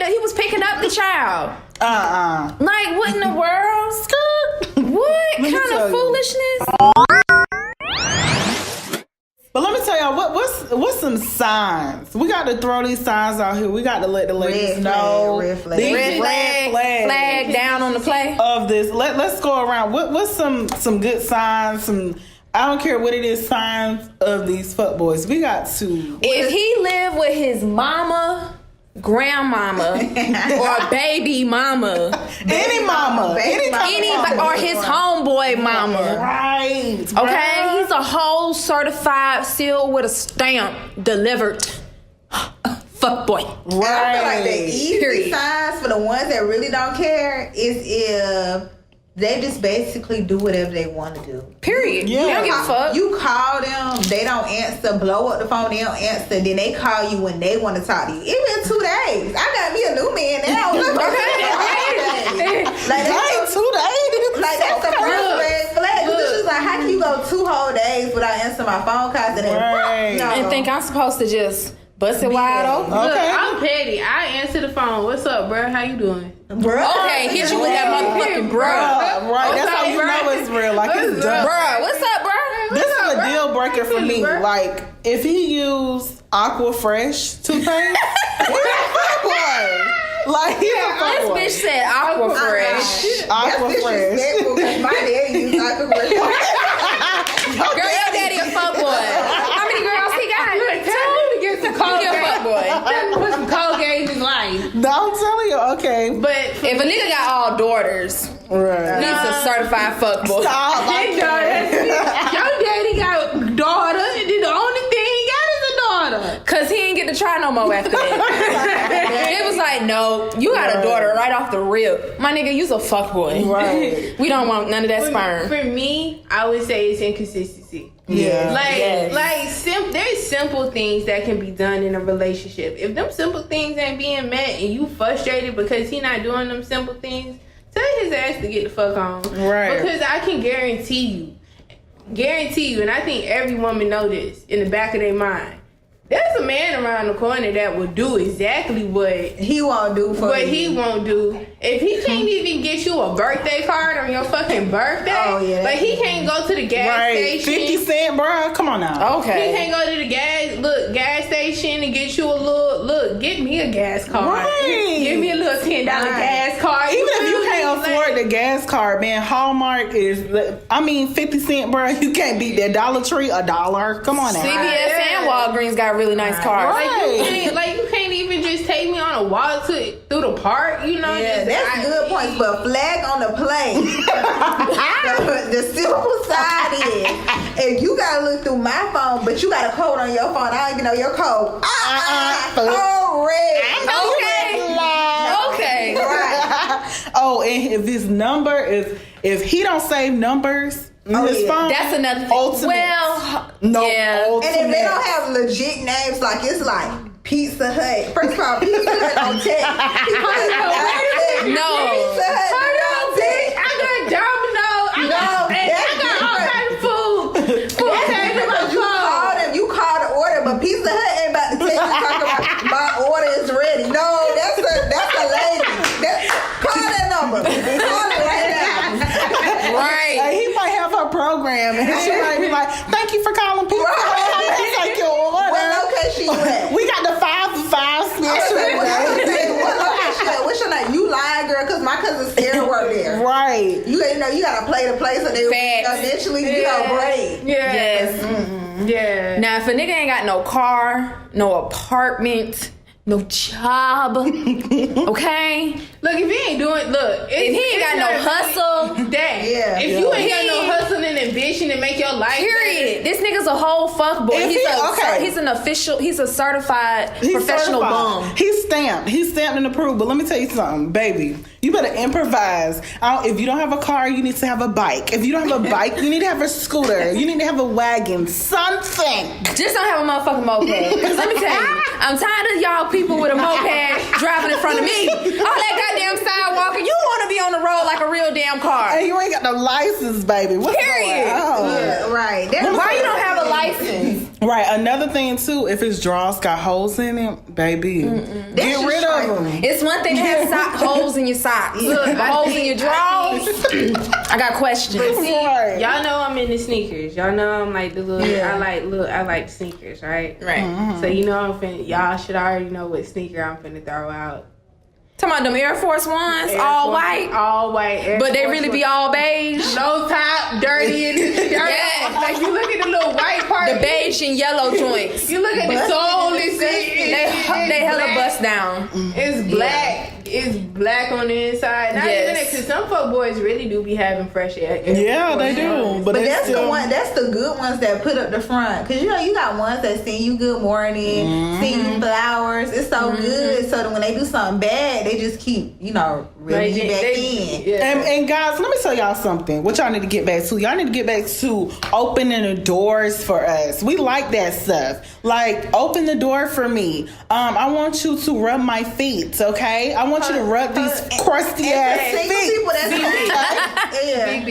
he was picking up the child. Like, what in the world? What me kind tell of you. foolishness? But let me tell y'all, what's some signs? We got to throw these signs out here. We got to let the ladies know. Red flag. These Red flag down on the play. of this. Let's go around. What's some good signs? I don't care what it is, signs of these fuckboys. We got to. If he lived with his mama, grandmama, or baby mama, Any mama. anybody, or his homeboy mama. Right. Okay, he's a whole certified, sealed with a stamp, delivered fuckboy. Right. I feel like the easy Period. signs for the ones that really don't care is if they just basically do whatever they want to do. Period. Yeah. You don't give a fuck. You call them, they don't answer, blow up the phone, they don't answer, then they call you when they want to talk to you. It been 2 days. I got me a new man now. Like, that's 2 days. like that's the first red flag. Because she's like, how can you go 2 whole days without answering my phone calls and then Right. no. And think I'm supposed to just bust it wide open? Look, Okay. I'm petty. I answer the phone. What's up, bro? How you doing? Bruh. Okay, hit you with that motherfucking bruh. Right. That's Okay, how you bruh. know it's real. Like, it's done. Bruh, what's up, bruh? This is a deal breaker for me. Bruh. Like, if he used Aqua Fresh toothpaste, he's a fuckboy. Like, he's a This fuckboy. bitch said aqua fresh. Aqua That's Fresh. disrespectful because my daddy used Aqua Fresh. Girl, your daddy a fuckboy. How many girls he got? Tell him to get some He a fuckboy. Tell him to put some Colgate in his life. No, I'm telling you, okay. But If a nigga got all daughters, Right. he's a certified fuckboy. Stop. your daddy got a daughter, and then the only thing he got is a daughter. Cause he ain't get to try no more after that. It was like, no, you got a daughter right off the rip. My nigga, you's a fuckboy. Right. We don't want none of that sperm. For me, I would say it's inconsistency. Yeah. There's simple things that can be done in a relationship. If them simple things ain't being met and you frustrated because he not doing them simple things, tell his ass to get the fuck on. Right. Because I can guarantee you, and I think every woman know this in the back of their mind. There's a man around the corner that will do exactly what he won't do for you. he won't do. If he can't even get you a birthday card on your fucking birthday, like he can't go to the gas station. 50 cent, bro. Come on now. Okay. He can't go to the gas station and get you a little, get me a gas card. Right. Give me a little $10 gas card. Even if you feel can't me? afford the gas card, man, Hallmark is, 50 cent, bro. You can't beat that Dollar Tree $1. Come on now. CVS and Walgreens got really nice cars. Right. You can't even just take me on a walk through the park, you know? Yeah, that's good points, but flag on the play. the simple side is, if you gotta look through my phone, but you got a code on your phone, I don't even know your code. Code red. Okay. Right. Oh, and if his number is, if he don't save numbers in his phone, That's another thing. ultimate. Well, No, yeah. ultimate. And if they don't have legit names, like it's like Pizza Hut. First of all, Pizza Hut on text. No. Pizza Hut on text. I got Domino's. I got all kinds of food. You call the order, but Pizza Hut ain't about to text you talking about my order is ready. No, that's a lady. Call that number. Call it right now. Right. Like, he might have her program, and she might be like, "Thank you for calling Pizza Hut. I'll take your order." What location you at? We got the 5 for 5 special. What location? What's your name? You lying, girl? Because my cousin scared work there. Right. You gotta play the play so they eventually break. Yes. Yeah. Now, if a nigga ain't got no car, no apartment, no job, okay? Look, if he ain't doing, If he ain't got no hustle, If you ain't got no hustle and ambition to make your life period. This nigga's a whole fuckboy. He's a certified professional bum. He's stamped and approved. But let me tell you something, baby. You better improvise. If you don't have a car, you need to have a bike. If you don't have a bike, you need to have a scooter. You need to have a wagon. Something. Just don't have a motherfucking moped. Because let me tell you, I'm tired of y'all people with a moped driving in front of me. All that goddamn sidewalk, and you want to be on the road like a real damn car. And you ain't got no license, baby. What's Period. going on? Yeah, right. Why you don't have a license? Right. Another thing too, if his drawers got holes in it, baby, get rid of them. It's one thing to have holes in your socks. Look, holes in your drawers. I got questions. Right. Y'all know I'm into sneakers. Y'all know I'm like the little. I like sneakers, right? Right. So you know y'all should already know what sneaker I'm finna throw out. Talking about them Air Force Ones, all white, Air but they Force really Ones. be all beige. No top, dirty and dirty. Yeah. Like you look at the little white part. The beige and yellow joints. You look at the sole. They hella bust down. It's black. It's black on the inside. Not even that, because some folk boys really do be having fresh air. Yeah, they do. But that's the one. That's the good ones that put up the front. Because you got ones that send you good morning, send you flowers. It's so good. So that when they do something bad, they just keep reeling you back in. Yeah. And guys, let me tell y'all something. What y'all need to get back to? Y'all need to get back to opening the doors for us. We like that stuff. Like, open the door for me. I want you to rub my feet, okay? I want you to rub these crusty ass feet. People,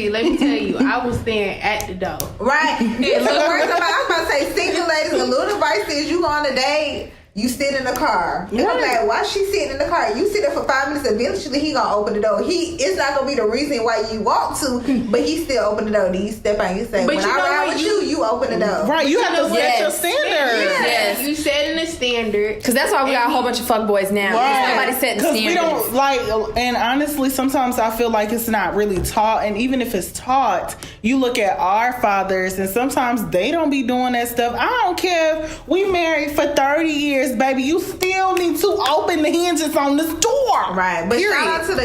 BB, let me tell you, I was staying at the door. Right. So first of all, I was about to say, single ladies, a little advice is you go on a date, you sit in the car. And I'm like, why she sitting in the car? You sit there for 5 minutes, eventually he gonna open the door. It's not gonna be the reason why you want to, but he still open the door. Do you step out and you say, when I ride with you open the door. Right, you have to set your standards. Yes. You setting a standard. Because that's why we got a whole bunch of fuckboys now. Right. Nobody setting standards. We don't like, and honestly, sometimes I feel like it's not really taught. And even if it's taught, you look at our fathers, and sometimes they don't be doing that stuff. I don't care if we married for 30 years, baby. You still need to open the hinges on this door. Right. But shout out to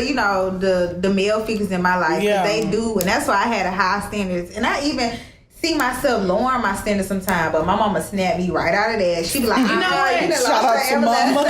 the male figures in my life. Yeah. They do, and that's why I had a high standards. And I even see myself lowering my standards sometimes, but my mama snap me right out of that. She be like, You know what? Shout out to mama.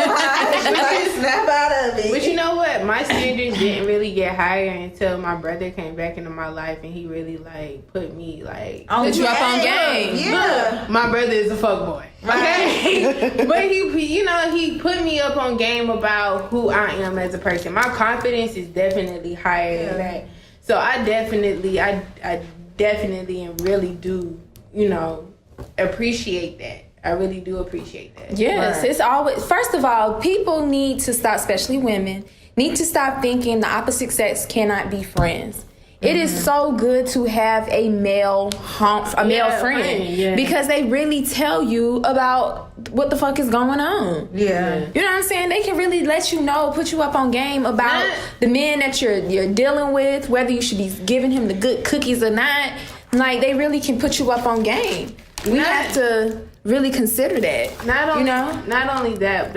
She like, snap out of it. But you know what? My standards didn't really get higher until my brother came back into my life, and he really like put me like on Put you up on game. Yeah. Look, my brother is a fuckboy. Okay, but he put me up on game about who I am as a person. My confidence is definitely higher than that. So I definitely and really do, appreciate that. I really do appreciate that. Yes, it's always, first of all, people need to stop, especially women, need to stop thinking the opposite sex cannot be friends. It is so good to have a male friend because they really tell you about what the fuck is going on. Yeah. You know what I'm saying? They can really let you know, put you up on game about the men that you're dealing with, whether you should be giving him the good cookies or not. Like, they really can put you up on game. We have to really consider that. Not only that,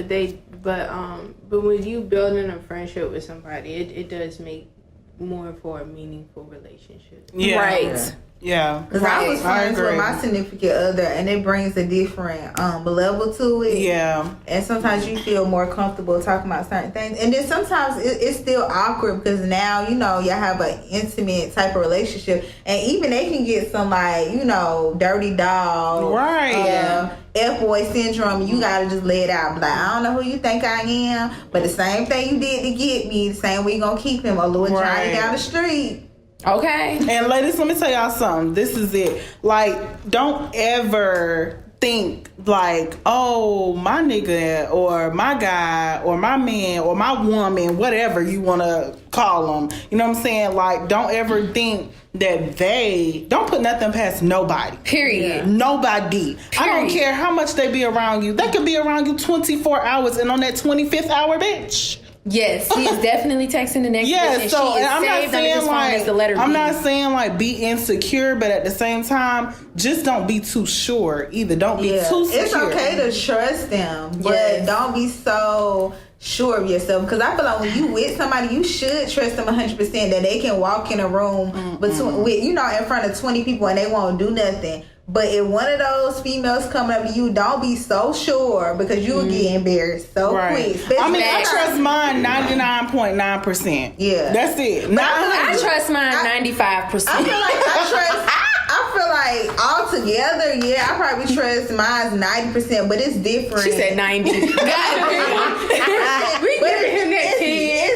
but when you building a friendship with somebody, it does make more for a meaningful relationship. Yeah. Right. Yeah. Because I was friends with my significant other, and it brings a different level to it. Yeah. And sometimes you feel more comfortable talking about certain things. And then sometimes it's still awkward because now, y'all have an intimate type of relationship. And even they can get some, dirty dog. Right. F-boy syndrome. You got to just lay it out. Like, I don't know who you think I am, but the same thing you did to get me, the same way you going to keep him. A little Johnny down the street. Okay. And ladies, let me tell y'all something. This is it. Like, don't ever think like, oh, my nigga or my guy or my man or my woman, whatever you want to call them. You know what I'm saying? Like, don't ever think that don't put nothing past nobody. Period. Nobody. I don't care how much they be around you. They could be around you 24 hours and on that 25th hour, bitch. Yes, he is definitely texting the next person. So she is I'm not saved under his saying phone as the letter I'm B. not saying like be insecure, but at the same time, just don't be too sure either. Don't be too secure. It's okay to trust them, but don't be so sure of yourself. Because I feel like when you with somebody, you should trust them 100% that they can walk in a room with in front of 20 people and they won't do nothing. But if one of those females coming up to you, don't be so sure because you'll get embarrassed so quick. I trust mine 99.9%. Yeah. That's it. I trust mine 95%. I feel like altogether, I probably trust mine 90%, but it's different. She said 90. It's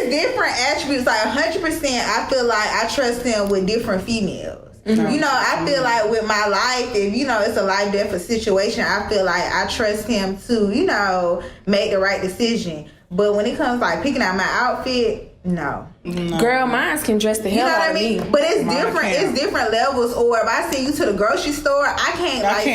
different attributes. Like 100%, I feel like I trust him with different females. Mm-hmm. I feel like with my life, if it's a life death situation, I feel like I trust him to make the right decision. But when it comes like picking out my outfit, no. Girl, mine can dress the hell out of me. But it's different. It's different levels. Or if I send you to the grocery store, I can't see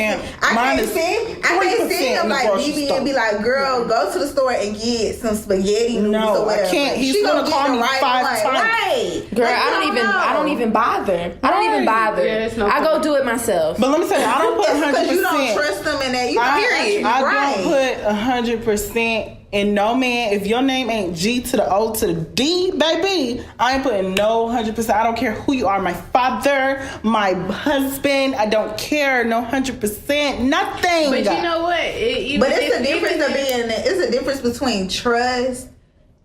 him like BB and be like, girl, go to the store and get some spaghetti noodles or whatever. I can't. He's gonna call me 5 times. Right. Girl, I don't even bother. I don't even bother. Yeah, I go do it myself. But let me tell you, I don't put 100%. Because you don't trust them in that. I don't put 100% in no man. If your name ain't G to the O to the D, baby, I ain't putting no 100%. I don't care who you are. My father, my husband, I don't care. No 100%, nothing. But you know what? It's a difference between trust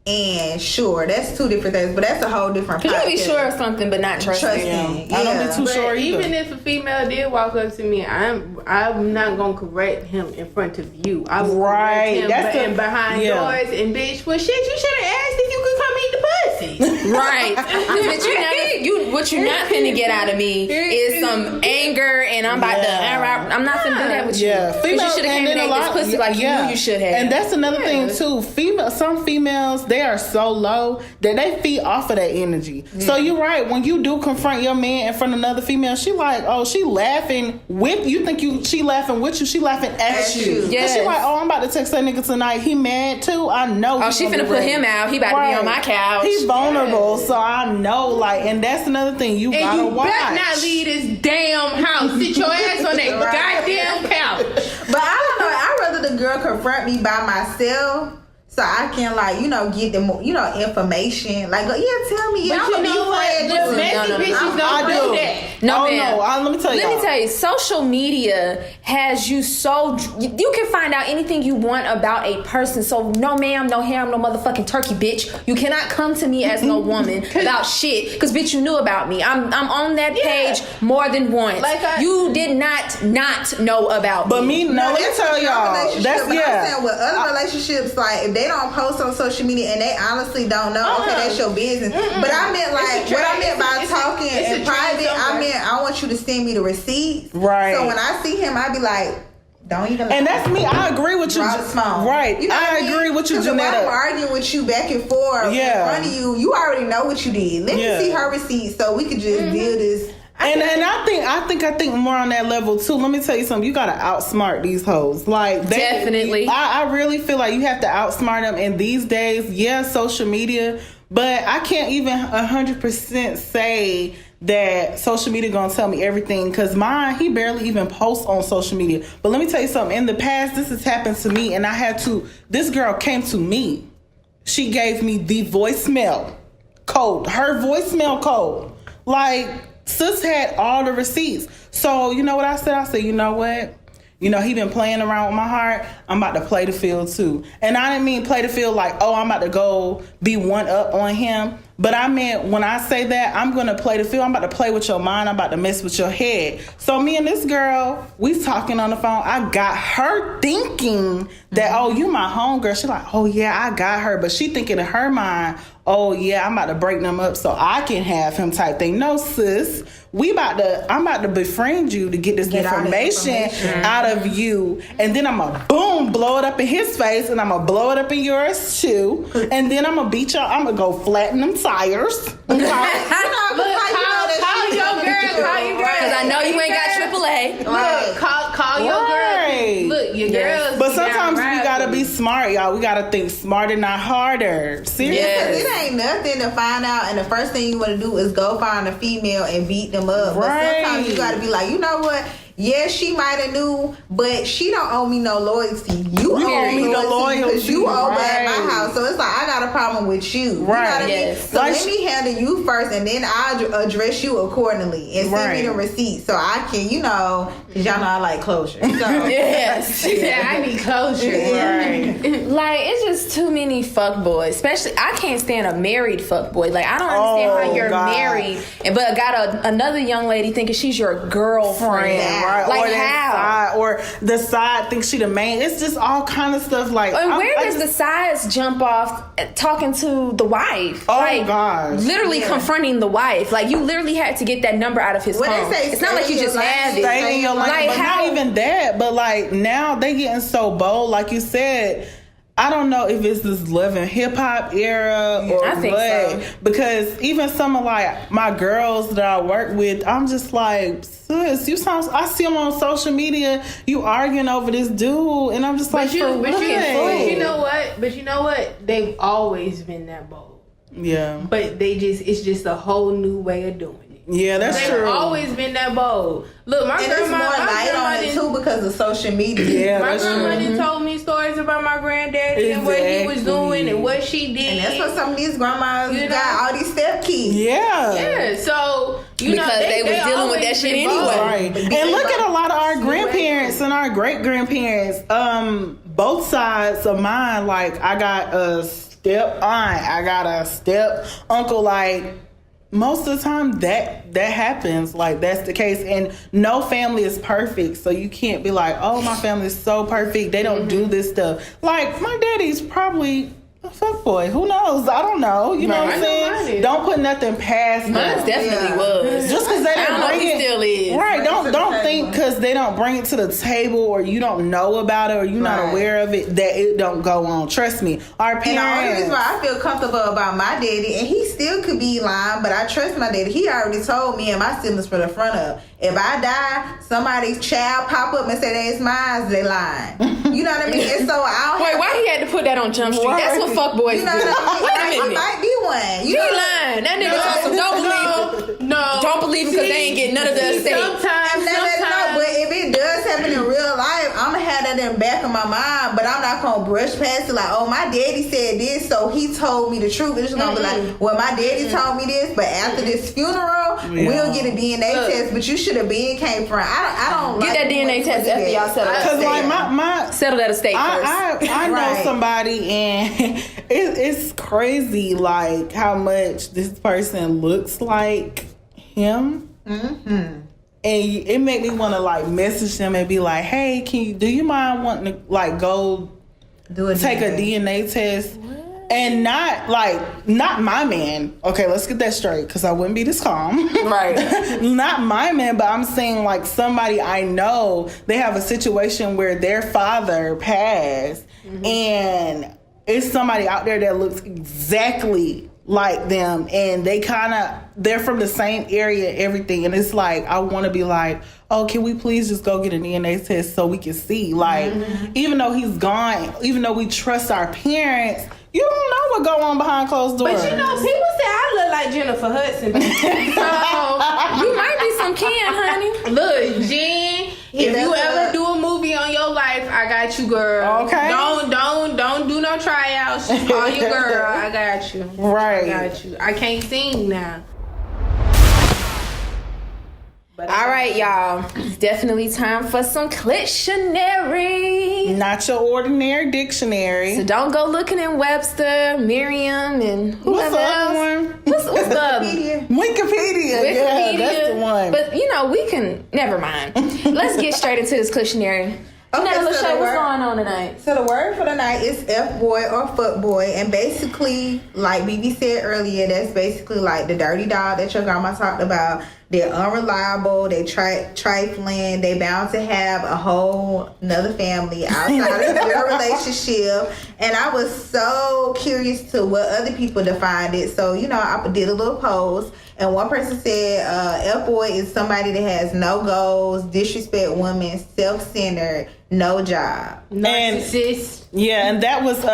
and sure. That's two different things, but that's a whole different You can be sure of something but not trusting. I don't be too sure either. Even if a female did walk up to me, I'm not gonna correct him in front of you. I will correct him behind doors. And bitch, well shit, you should have asked if you could come eat the pussy. Right. What you not finna get out of me is some anger and I'm about to I'm not finna do that with you. Yeah, you should have came and ate this pussy like you knew you should have. And that's another thing too. Some females, they are so low that they feed off of that energy. So you're right. When you do confront your man in front of another female, she like, oh, she laughing with you. She laughing with you. She laughing at you. Yes. She like, oh, I'm about to text that nigga tonight. He mad too. I know. Oh, she finna put him out. He about to be on my couch. He's vulnerable, so I know. And that's another thing you gotta watch. Better not leave this damn house. Sit your ass on that goddamn couch. But I don't know. I'd rather the girl confront me by myself. so I can like, you know, get them, you know, information. Like, tell me. But I'm you gonna know be what? friends The with messy you. bitches don't do that. No, Oh, ma'am. no. Let me tell you. Let me tell you, social media has you so you can find out anything you want about a person. So no, ma'am, no ham, no motherfucking turkey, bitch. You cannot come to me as no woman about shit, because bitch, you knew about me. I'm on that page more than once. You did not know about But me. me, no, let me tell y'all. That's I'm saying with other relationships, like if they don't post on social media and they honestly don't know, okay, that's your business. But I meant like what I meant by talking in private. I meant I want you to send me the receipts. Right. So when I see him, I be like, don't even. And that's me. I agree with you. Drop small. Right. You know I agree with you, Because if I'm Genetta. arguing with you back and forth in front of you, you already know what you did. Let me see her receipts so we could just deal this. And I think more on that level too. Let me tell you something. You gotta outsmart these hoes. Like Definitely. I really feel like you have to outsmart them. And these days, social media, but I can't even 100% say that social media gonna tell me everything, because mine, he barely even posts on social media. But let me tell you something. In the past, this has happened to me, and this girl came to me. She gave me the voicemail code, her voicemail code. Like, sis had all the receipts. So, you know what I said? I said, you know what? You know, he been playing around with my heart. I'm about to play the field too. And I didn't mean play the field like, oh, I'm about to go be one up on him. But I meant when I say that, I'm going to play the field. I'm about to play with your mind. I'm about to mess with your head. So me and this girl, we talking on the phone. I got her thinking that, oh, you my homegirl. She like, oh, yeah, I got her. But she thinking in her mind, oh, yeah, I'm about to break them up so I can have him type thing. No, sis. I'm about to befriend you to get this information out of you. And then I'm going to, boom, blow it up in his face. And I'm going to blow it up in yours, too. And then I'm going to beat y'all. I'm going to go flatten them tires. Call your girl. Because I know you ain't got AAA. Look, call your girl. Look, your girls. But sometimes we gotta be smart, y'all. We gotta think smarter, not harder. Seriously. Because it ain't nothing to find out, and the first thing you want to do is go find a female and beat them up. But sometimes you gotta be like, you know what? Yes, she might have knew, but she don't owe me no loyalty. You owe me no loyalty because you over at my house. So it's like, I got a problem with you. You know what I mean? So let me handle you first, and then I'll address you accordingly and send me the receipt so I can, you know, because y'all know I like closure. So, Yes. I need closure. Like, it's just too many fuckboys. Especially, I can't stand a married fuckboy. Like, I don't understand how you're married, but got another young lady thinking she's your girlfriend. Right. Like, or how? Or the side thinks she the main. It's just all kind of stuff. Like, and where does the sides jump off talking to the wife? Oh, like, gosh. Literally confronting the wife. Like, you literally had to get that number out of his phone. It's not like you just have it. Stay in your lane. Like, but not even that. But like, now they getting so bold. Like you said, I don't know if it's this Love and Hip Hop era or I think what. so. Because even some of like my girls that I work with, I'm just like, sis, I see them on social media, you arguing over this dude, and I'm just like, But you know what? They've always been that bold. Yeah. But it's just a whole new way of doing it. Yeah, that's true. They've always been that bold. Look, my and there's more light on it too because of social media. Yeah, my that's grandma true. told me stories about my granddaddy and what he was doing and what she did. And that's what some of these grandmas got all these step keys. Yeah. So because they was dealing with that shit anyway. Right. And look at a lot of our grandparents and our great grandparents. Both sides of mine. Like, I got a step aunt, I got a step uncle. Like, most of the time that happens. Like, that's the case. And no family is perfect, so you can't be like, oh, my family is so perfect, they don't do this stuff. Like, my daddy's probably a fuckboy. Who knows? I don't know. You know what I'm saying? Don't put nothing past them. Mine definitely was. Just because they didn't bring it, still is. Right? Don't think because they don't bring it to the table or you don't know about it or you're not aware of it that it don't go on. Trust me, our parents. And the only reason why I feel comfortable about my daddy, and he still could be lying, but I trust my daddy. He already told me and my siblings for the front of, if I die, somebody's child pop up and say that's mine, they lying. You know what I mean? And so I don't. Wait, why he had to put that on Jump Street? That's what fuckboys You know do. what I mean? Wait a minute. I might be one. You lying. That nigga told some don't believe him. Don't believe him because they ain't getting none of the estate. Sometimes. But if it does happen in real life, I'm gonna have that that in the back of my mind, but I'm not gonna brush past it like, oh, my daddy said this, so he told me the truth. It's just gonna be like, well, my daddy told me this, but after this funeral, we'll get a DNA test. But you should have been came from. I don't get that DNA test after y'all settle. Because like my settle that estate first. I know somebody, and it's crazy like how much this person looks like him. Mm-hmm. And it made me want to like message them and be like, hey, do you mind wanting to like go take a DNA test? What? And not my man. Okay, let's get that straight, because I wouldn't be this calm. Right. Not my man, but I'm saying like somebody I know, they have a situation where their father passed, and it's somebody out there that looks exactly like them, and they're from the same area, everything, and it's like I want to be like, oh, can we please just go get a DNA test so we can see, like, even though he's gone, even though we trust our parents, you don't know what go on behind closed doors. But you know, people say I look like Jennifer Hudson. So you might be some Ken, honey. Look, Jen, if you ever do a movie on your life, I got you, girl. Okay. Don't do no tryouts. Just call you, girl. I got you. Right. I got you. I can't sing now. But all right, y'all. It's definitely time for some Clitionary. Not your ordinary dictionary. So don't go looking in Webster, Merriam, and what's whoever the else. other one? What's the Wikipedia. Yeah, that's the one. But we can. Never mind. Let's get straight into this Clitionary. Genetta, what's going on tonight? So the word for the night is F-boy or fuck boy, and basically, like BB said earlier, that's basically like the dirty dog that your grandma talked about. They're unreliable, they trifling, they bound to have a whole another family outside of your relationship. And I was so curious to what other people defined it. So, I did a little post, and one person said F-boy is somebody that has no goals, disrespect women, self-centered, no job. Narcissist. And that was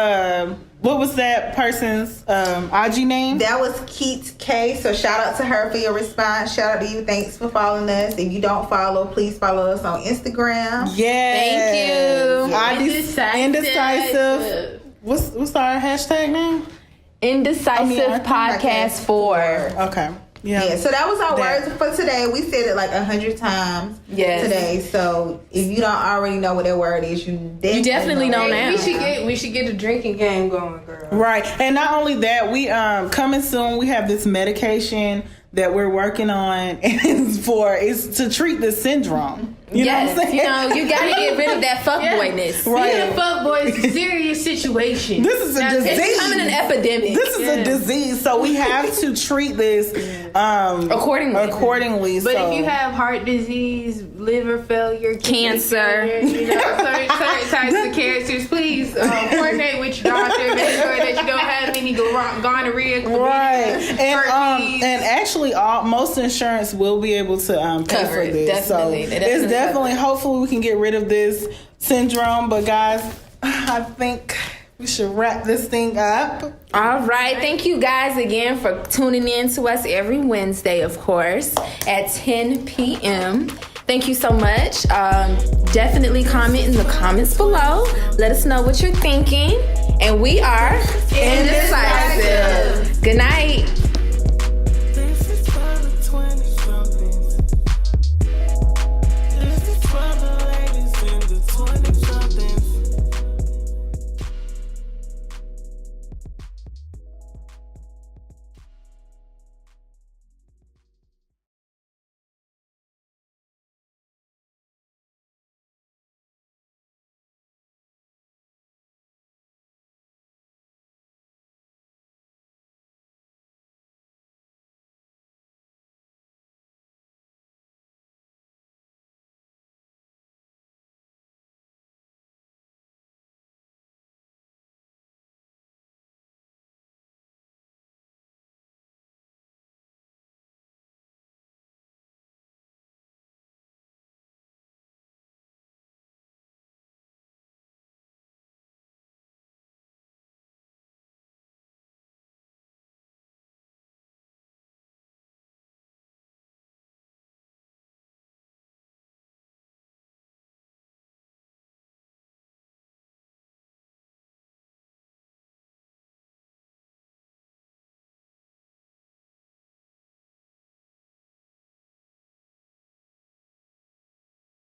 what was that person's IG name? That was Keats K. So shout out to her for your response. Shout out to you. Thanks for following us. If you don't follow, please follow us on Instagram. Yes. Thank you. Indecisive. What's our hashtag name? Indecisive Podcast 4. Okay. Yeah, so that was our words for today. We said it like 100 times today. So if you don't already know what that word is, you definitely know now. We should get a drinking game going, girl. Right. And not only that, we coming soon, we have this medication that we're working on, and it's to treat the syndrome. You know what I'm saying? You gotta get rid of that fuckboyness. Right. Being a fuckboy is a serious situation. This is a disease. It's becoming an epidemic. This is a disease, so we have to treat this accordingly. But if you have heart disease, liver failure, cancer, certain types of cancers, please coordinate with your doctor. Make sure that you don't have any gonorrhea, right? And actually, most insurance will be able to pay for this. Definitely. So it's definitely. Hopefully, we can get rid of this syndrome. But guys, I think we should wrap this thing up. All right. Thank you guys again for tuning in to us every Wednesday, of course, at 10 p.m. Thank you so much. Definitely comment in the comments below. Let us know what you're thinking. And we are Indecisive. Good night.